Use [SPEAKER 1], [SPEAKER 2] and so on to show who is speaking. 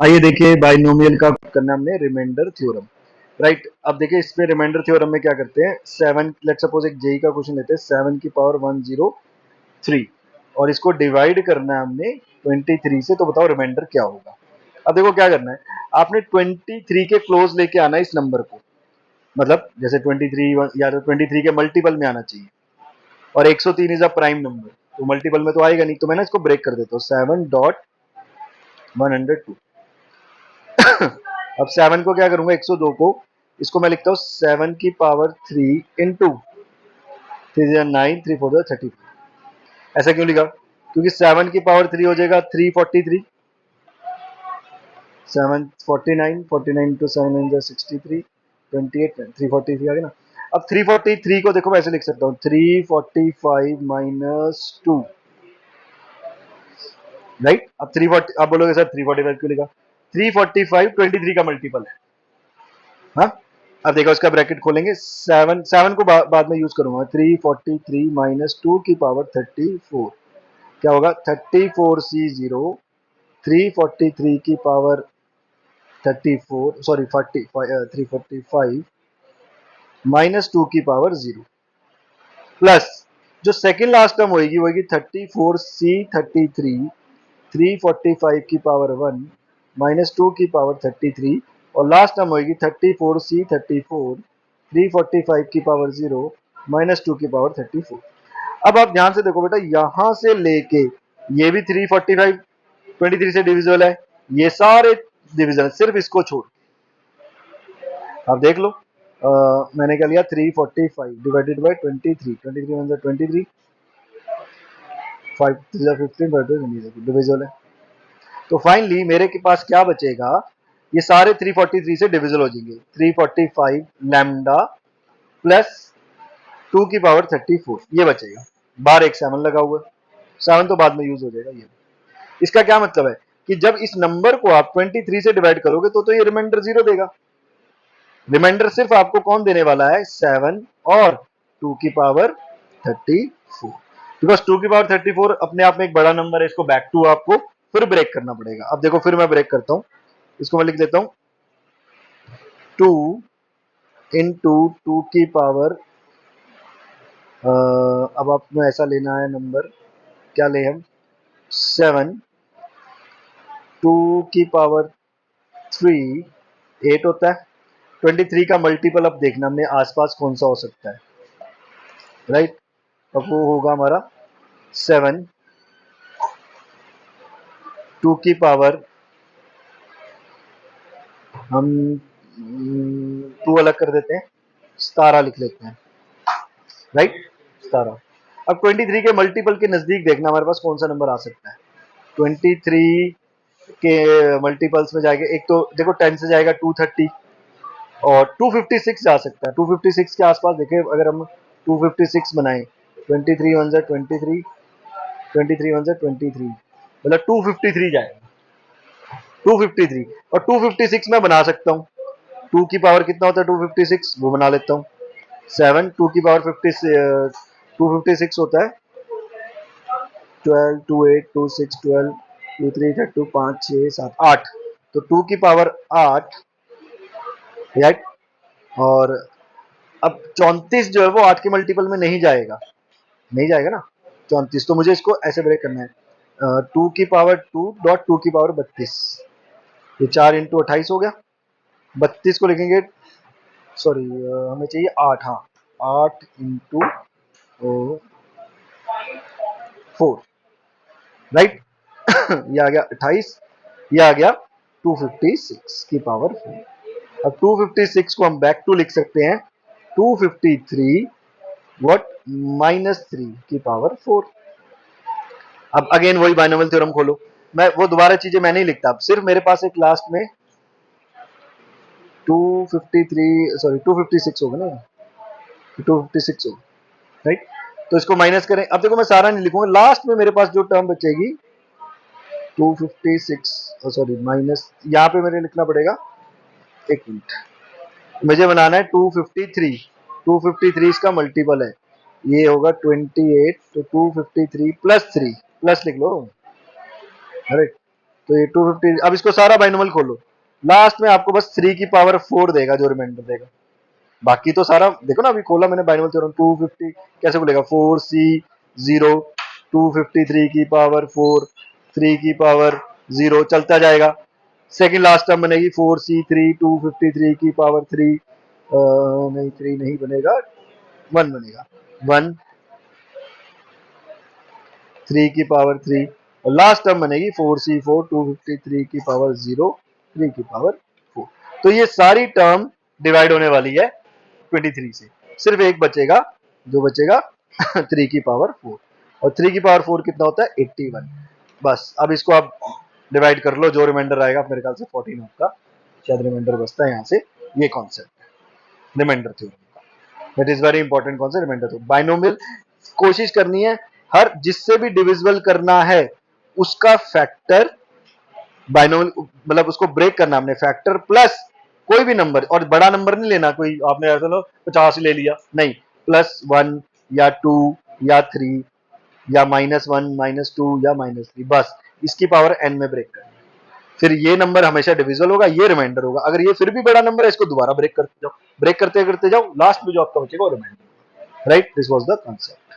[SPEAKER 1] आइए देखिए बाइनोमियल का करना हमने रिमाइंडर थ्योरम। राइट, अब देखिए इसमें रिमाइंडर थ्योरम में क्या करते हैं, सेवन, लेट सपोज एक जेई का क्वेश्चन लेते हैं, 7 की पावर 103 और इसको डिवाइड करना है हमने 23 से, तो बताओ रिमाइंडर क्या होगा। अब देखो क्या करना है, आपने 23 के क्लोज लेके आना है इस नंबर को, मतलब जैसे 23 या तो 23 के मल्टीपल में आना चाहिए, और 103 इज अ प्राइम नंबर, तो मल्टीपल में तो आएगा नहीं, तो मैं ना इसको ब्रेक कर देता हूँ, 7.102। अब 7 को क्या करूंगा, 102 को, इसको मैं लिखता हूँ 7 की पावर 3 इंटू 3 9 3 4 34। ऐसा क्यों लिखा, क्योंकि 7 की पावर 3 हो जाएगा 343, 749, 49 इंटू 7 63, 28, 343 आ गया ना। अब 343 को देखो मैं ऐसे लिख सकता हूँ, 345 माइनस 2। राइट, अब 340, आप बोलोगे सर 345 क्यों लिखा, 345 23 का मल्टीपल है। हाँ, अब देखो इसका ब्रैकेट खोलेंगे, 7 को बाद में यूज करूंगा, 343 माइनस 2 की पावर 34 क्या होगा, 34C0, 343 की पावर 34, सॉरी 345 माइनस 2 की पावर 0 प्लस जो सेकेंड लास्ट टर्म होगी 34C33, 345 की पावर 1 माइनस 2 की पावर 33, और लास्ट टर्म होगी 34C34, 345 की पावर 0 माइनस 2 की पावर 34। अब आप ध्यान से देखो बेटा, यहां से लेके ये भी 345 23 से डिविजिबल है, ये सारे डिविजन सिर्फ इसको छोड़, आप देख लो। मैंने क्या लिया, 345 डिवाइडेड बाई 23, 23 वन 23, 5 15 डिविजिबल है। तो फाइनली मेरे के पास क्या बचेगा, ये सारे 343 से डिविजिबल हो जाएंगे, 345 लैम्डा प्लस 2 की पावर 34, ये बचेगा। बार एक 7 लगा हुआ है, 7 तो बाद में यूज हो जाएगा। ये इसका क्या मतलब है कि जब इस नंबर को आप 23 से डिवाइड करोगे तो ये रिमाइंडर 0 देगा। रिमाइंडर सिर्फ आपको कौन देने वाला है, 7 और 2 की पावर 34, बिकॉज 2 की पावर 34 अपने आप में एक बड़ा नंबर है, इसको बैक टू आपको फिर ब्रेक करना पड़ेगा। अब देखो फिर मैं ब्रेक करता हूं, इसको मैं लिख देता हूं 2 इंटू 2 की पावर, अब आपको ऐसा लेना है नंबर, क्या ले हम, 7, 2 की पावर 3 8 होता है, 23 का मल्टीपल अब देखना हमने आसपास कौन सा हो सकता है। राइट, अब वो होगा हमारा 7, 2 की पावर, हम 2 अलग कर देते हैं, 17 लिख लेते हैं। राइट, 17। अब 23 के मल्टीपल के नजदीक देखना हमारे पास कौन सा नंबर आ सकता है। 23 के मल्टीपल्स में जाएगा, एक तो देखो 10 से जाएगा 230, और 256 जा सकता है। 256 के आसपास देखें, अगर हम 256 बनाएं, 23 वन जा 23, 23 वन जा 23, मतलब 253 जाएगा, 253। और 256 में बना सकता हूँ, 2 की पावर कितना होता है 256, वो बना लेता हूँ, 7, 2 की पावर 50, 256 होता है 12, 2 8, 2 6 12, 2 3 32, 5 6 7 8, तो 2 की पावर 8। राइट, और अब 34 जो है वो 8 के मल्टीपल में नहीं जाएगा, नहीं जाएगा ना 34, तो मुझे इसको ऐसे ब्रेक करना है, 2 की पावर 2 डॉट 2 की पावर 32, ये 4 इंटू 28 हो गया, 32 को लिखेंगे, सॉरी हमें चाहिए 8, हाँ 8 इंटू 4। राइट, ये आ गया 28, ये आ गया 256 की पावर 4। अब 256 को हम बैक टू लिख सकते हैं 253 व्हाट माइनस 3 की पावर 4। अब अगेन वही बाइनोमियल थ्योरम खोलो, मैं वो दोबारा चीजें मैं नहीं लिखता, अब सिर्फ मेरे पास एक लास्ट में 253, सॉरी 256 होगा ना, 256 होगा। राइट, तो इसको माइनस करें, अब देखो मैं सारा नहीं लिखूंगा, लास्ट में मेरे पास जो टर्म बचेगी 256, सॉरी माइनस, यहाँ पे मेरे लिखना पड़ेगा, एक मिनट, मुझे बनाना है 253, 253 इसका मल्टीपल है, ये होगा 28, तो 253 प्लस 3, प्लस लिख लो। राइट, तो ये 250, अब इसको सारा बाइनोमियल खोलो, लास्ट में आपको बस 3 की पावर 4 देगा जो रिमाइंडर देगा। बाकी तो सारा देखो ना, अभी खोला मैंने बाइनोमियल थ्योरम, 250 कैसे बोलेगा 4C0, 253 की पावर 4, 3 की पावर 0 चलता जाएगा। सेकंड लास्ट टर्म बनेगी 4C3, 253 की पावर 3, नहीं 3 नहीं बनेगा, 1 बनेगा, 1 3 की पावर 3, और लास्ट टर्म बनेगी 4C4, 253 की पावर 0, 3 की पावर 4। तो ये सारी टर्म डिवाइड होने वाली है 23 से, सिर्फ एक बचेगा, जो बचेगा 3 की पावर 4, और 3 की पावर 4 कितना होता है 81। बस अब इसको आप डिवाइड कर लो, जो रिमाइंडर आएगा मेरे ख्याल से 14 आपका शायद रिमाइंडर बचता है यहाँ से। ये कॉन्सेप्ट है रिमाइंडर थ्योरम का, that is very important concept remainder theorem. Binomial कोशिश करनी है हर जिससे भी डिविजिबल करना है उसका फैक्टर, बाइनोमियल मतलब उसको ब्रेक करना हमने, फैक्टर प्लस कोई भी नंबर, और बड़ा नंबर नहीं लेना कोई, आपने ऐसा लो 50 ले लिया, नहीं, +1 या 2 या 3 या -1 -2 या -3, बस इसकी पावर n में ब्रेक करना। फिर ये नंबर हमेशा डिविजिबल होगा, ये रिमाइंडर होगा। अगर ये फिर भी बड़ा नंबर है, इसको दोबारा ब्रेक करते जाओ, ब्रेक करते करते जाओ, लास्ट में जो आपका बचेगा वो remainder, right. This was the concept.